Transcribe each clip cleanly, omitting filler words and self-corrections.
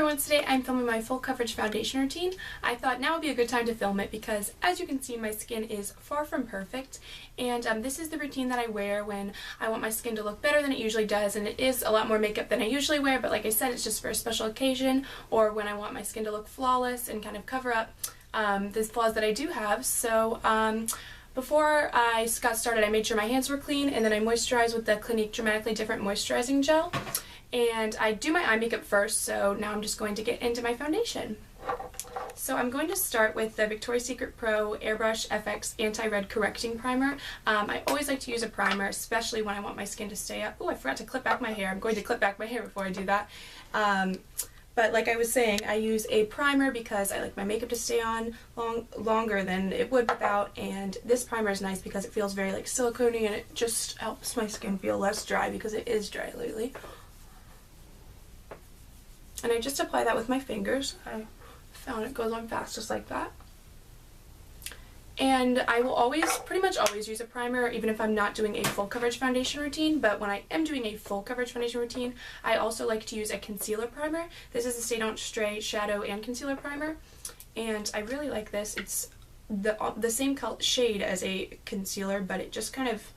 everyone, today I'm filming my full coverage foundation routine. I thought now would be a good time to film it because, as you can see, my skin is far from perfect, and this is the routine that I wear when I want my skin to look better than it usually does, and it is a lot more makeup than I usually wear, but like I said, it's just for a special occasion or when I want my skin to look flawless and kind of cover up the flaws that I do have. So before I got started, I made sure my hands were clean, and then I moisturized with the Clinique Dramatically Different Moisturizing Gel. And I do my eye makeup first, so now I'm just going to get into my foundation. So I'm going to start with the Victoria's Secret Pro Airbrush FX Anti-Red Correcting Primer. I always like to use a primer, especially when I want my skin to stay up. Oh, I forgot to clip back my hair. I'm going to clip back my hair before I do that. But like I was saying, I use a primer because I like my makeup to stay on longer than it would without, and this primer is nice because it feels very like silicone-y, and it just helps my skin feel less dry because it is dry lately. And I just apply that with my fingers. I found it goes on fast just like that. And I will pretty much always use a primer even if I'm not doing a full coverage foundation routine, but when I am doing a full coverage foundation routine, I also like to use a concealer primer. This is the Stay Don't Stray Shadow and Concealer Primer, and I really like this. It's the same shade as a concealer, but it just kind of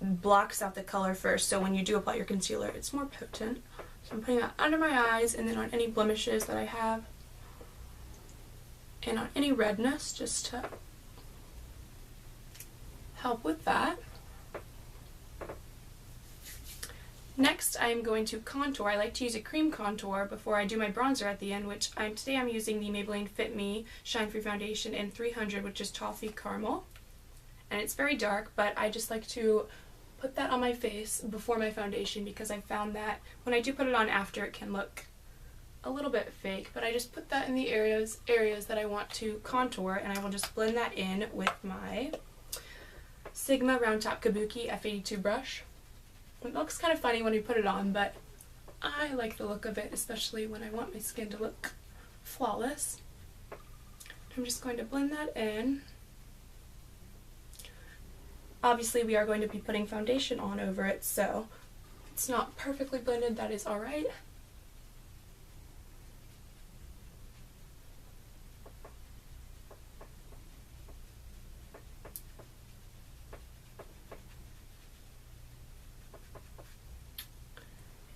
blocks out the color first, so when you do apply your concealer, it's more potent. So I'm putting that under my eyes and then on any blemishes that I have and on any redness, just to help with that. Next, I'm going to contour. I like to use a cream contour before I do my bronzer at the end, which today I'm using the Maybelline Fit Me Shine Free Foundation in 300, which is Toffee Caramel. And it's very dark, but I just like to put that on my face before my foundation because I found that when I do put it on after, it can look a little bit fake, but I just put that in the areas that I want to contour, and I will just blend that in with my Sigma Round Top Kabuki F82 brush. It looks kind of funny when you put it on, but I like the look of it, especially when I want my skin to look flawless. I'm just going to blend that in. Obviously, we are going to be putting foundation on over it, so if it's not perfectly blended, that is alright.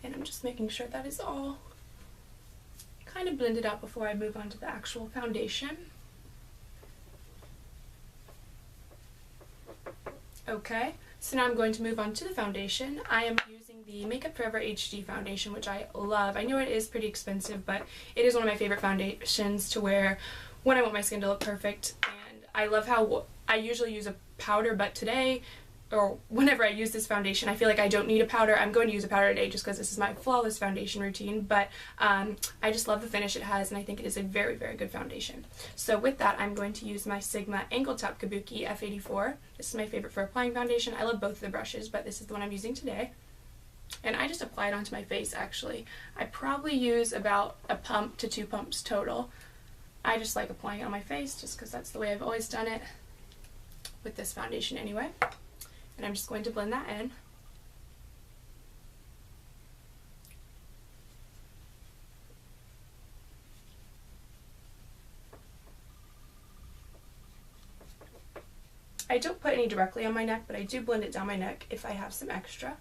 And I'm just making sure that is all kind of blended out before I move on to the actual foundation. Okay, so now I'm going to move on to the foundation. I am using the Makeup Forever HD foundation, which I love. I know it is pretty expensive, but it is one of my favorite foundations to wear when I want my skin to look perfect. And I love how I usually use a powder, but today, or whenever I use this foundation, I feel like I don't need a powder. I'm going to use a powder today just because this is my flawless foundation routine, but I just love the finish it has, and I think it is a very, very good foundation. So with that, I'm going to use my Sigma Angled Top Kabuki F84. This is my favorite for applying foundation. I love both of the brushes, but this is the one I'm using today. And I just apply it onto my face, actually. I probably use about a pump to 2 pumps total. I just like applying it on my face just because that's the way I've always done it with this foundation anyway. And I'm just going to blend that in. I don't put any directly on my neck, but I do blend it down my neck if I have some extra.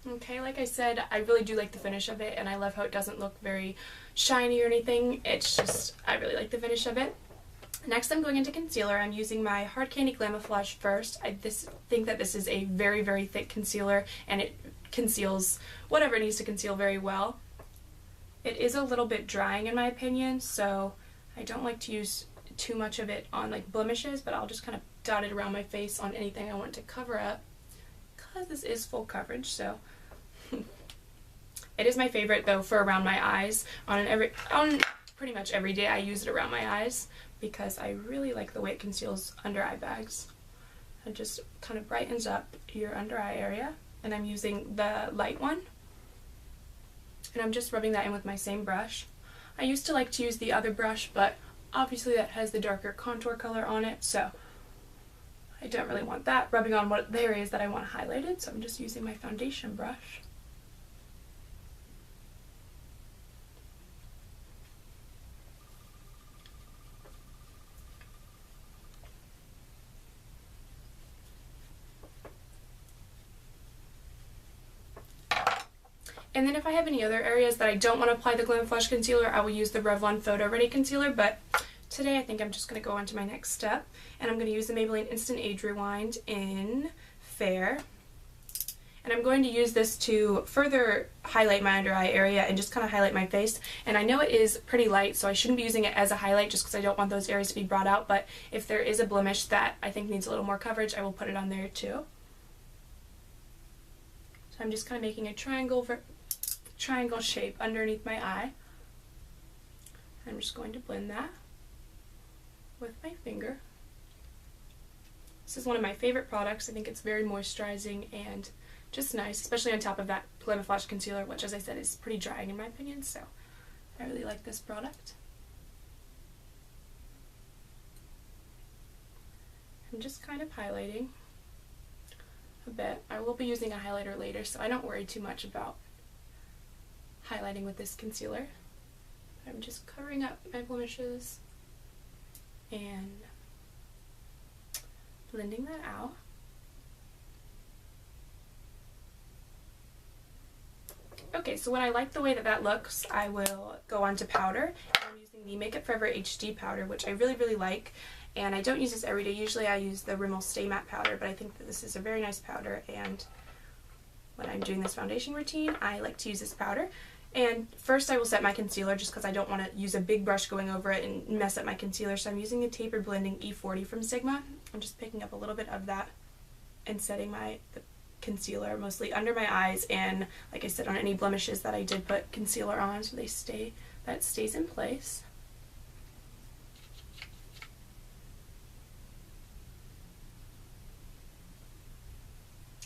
Okay, like I said, I really do like the finish of it, and I love how it doesn't look very shiny or anything. It's just, I really like the finish of it. Next, I'm going into concealer. I'm using my Hard Candy Glamouflage first. I think that this is a very, very thick concealer, and it conceals whatever it needs to conceal very well. It is a little bit drying in my opinion, so I don't like to use too much of it on like blemishes, but I'll just kind of dot it around my face on anything I want to cover up, because this is full coverage, so it is my favorite though for around my eyes. On pretty much every day I use it around my eyes because I really like the way it conceals under eye bags. It just kind of brightens up your under eye area, and I'm using the light one, and I'm just rubbing that in with my same brush. I used to like to use the other brush, but obviously that has the darker contour color on it, so I don't really want that rubbing on what the areas that I want highlighted, so I'm just using my foundation brush. And then if I have any other areas that I don't want to apply the Glam Flash concealer, I will use the Revlon Photo Ready concealer, but today I think I'm just going to go on to my next step, and I'm going to use the Maybelline Instant Age Rewind in Fair. And I'm going to use this to further highlight my under eye area and just kind of highlight my face. And I know it is pretty light, so I shouldn't be using it as a highlight just because I don't want those areas to be brought out, but if there is a blemish that I think needs a little more coverage, I will put it on there too. So I'm just kind of making a triangle shape underneath my eye. I'm just going to blend that with my finger. This is one of my favorite products. I think it's very moisturizing and just nice, especially on top of that Glam Flash concealer, which, as I said, is pretty drying in my opinion, so I really like this product. I'm just kind of highlighting a bit. I will be using a highlighter later, so I don't worry too much about highlighting with this concealer. I'm just covering up my blemishes and blending that out. Okay, so when I like the way that that looks, I will go on to powder. I'm using the Makeup Forever HD powder, which I really like, and I don't use this every day. Usually I use the Rimmel Stay Matte powder, but I think that this is a very nice powder, and when I'm doing this foundation routine, I like to use this powder. And first I will set my concealer just because I don't want to use a big brush going over it and mess up my concealer, so I'm using the Tapered Blending E40 from Sigma. I'm just picking up a little bit of that and setting the concealer mostly under my eyes, and like I said, on any blemishes that I did put concealer on, so that stays in place.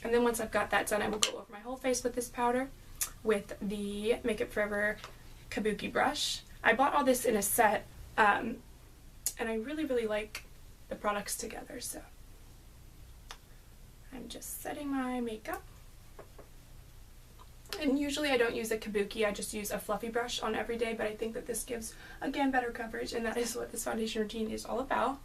And then once I've got that done, I will go over my whole face with this powder with the Makeup Forever Kabuki brush. I bought all this in a set, and I really like the products together, so I'm just setting my makeup. And usually I don't use a Kabuki, I just use a fluffy brush on every day, but I think that this gives, again, better coverage, and that is what this foundation routine is all about.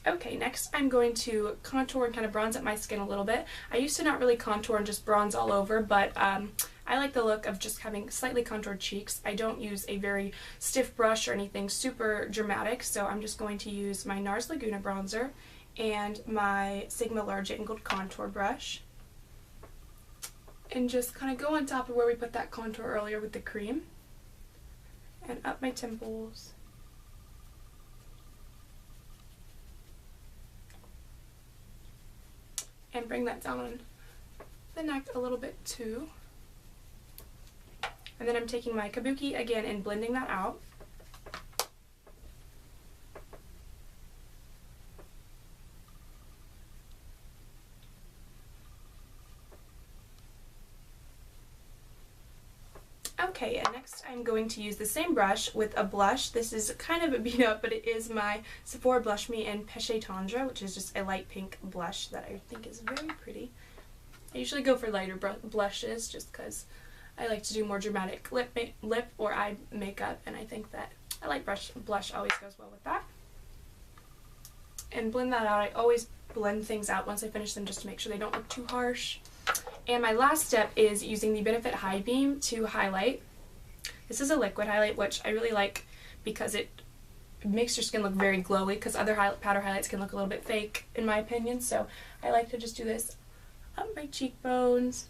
Okay, next I'm going to contour and kind of bronze up my skin a little bit. I used to not really contour and just bronze all over, but I like the look of just having slightly contoured cheeks. I don't use a very stiff brush or anything super dramatic, so I'm just going to use my NARS Laguna bronzer and my Sigma Large Angled Contour brush, and just kind of go on top of where we put that contour earlier with the cream, and up my temples. And bring that down the neck a little bit too. And then I'm taking my Kabuki again and blending that out. Okay, and next I'm going to use the same brush with a blush. This is kind of a beat up, but it is my Sephora Blush Me in Peche Tendre, which is just a light pink blush that I think is very pretty. I usually go for lighter blushes just because I like to do more dramatic lip or eye makeup, and I think that a light blush always goes well with that. And blend that out. I always blend things out once I finish them just to make sure they don't look too harsh. And my last step is using the Benefit High Beam to highlight. This is a liquid highlight, which I really like because it makes your skin look very glowy, because other powder highlights can look a little bit fake in my opinion. So I like to just do this up my cheekbones,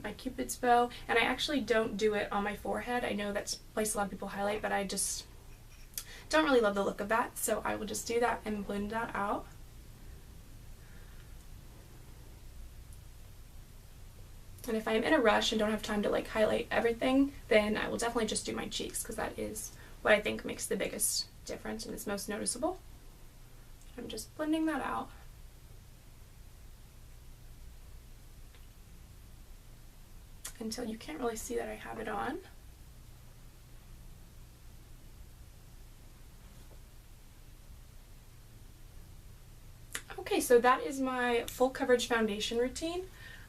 my Cupid's bow, and I actually don't do it on my forehead. I know that's a place a lot of people highlight, but I just don't really love the look of that, so I will just do that and blend that out. And if I'm in a rush and don't have time to like highlight everything, then I will definitely just do my cheeks, because that is what I think makes the biggest difference and is most noticeable. I'm just blending that out. until you can't really see that I have it on. Okay, so that is my full coverage foundation routine.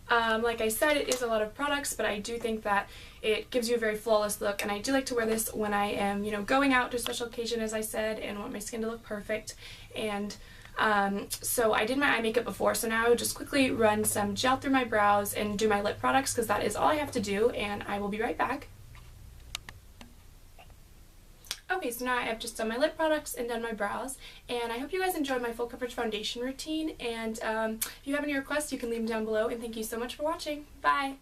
Like I said, it is a lot of products, but I do think that it gives you a very flawless look, and I do like to wear this when I am, you know, going out to a special occasion, as I said, and want my skin to look perfect. And so I did my eye makeup before, so now I would just quickly run some gel through my brows and do my lip products, because that is all I have to do, and I will be right back. Okay, so now I have just done my lip products and done my brows, and I hope you guys enjoyed my full coverage foundation routine, and if you have any requests, you can leave them down below, and thank you so much for watching. Bye!